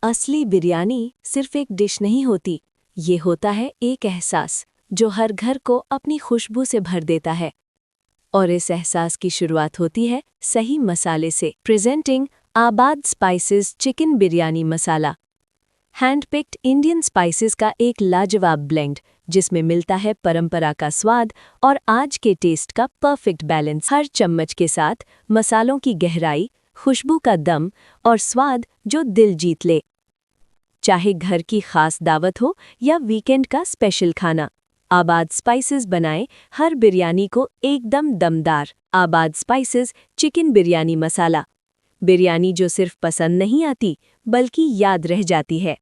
असली बिरयानी सिर्फ एक डिश नहीं होती, ये होता है एक एहसास जो हर घर को अपनी खुशबू से भर देता है। और इस एहसास की शुरुआत होती है सही मसाले से। प्रेजेंटिंग आबाद स्पाइसेस चिकन बिरयानी मसाला। हैंडपिक्ड इंडियन स्पाइसेस का एक लाजवाब ब्लेंड, जिसमें मिलता है परंपरा का स्वाद और आज के टेस्ट का परफेक्ट बैलेंस। हर चम्मच के साथ मसालों की गहराई, खुशबू का दम और स्वाद जो दिल जीत ले। चाहे घर की खास दावत हो या वीकेंड का स्पेशल खाना, आबाद स्पाइसेस बनाए हर बिरयानी को एकदम दमदार। आबाद स्पाइसेस चिकन बिरयानी मसाला। बिरयानी जो सिर्फ पसंद नहीं आती बल्कि याद रह जाती है।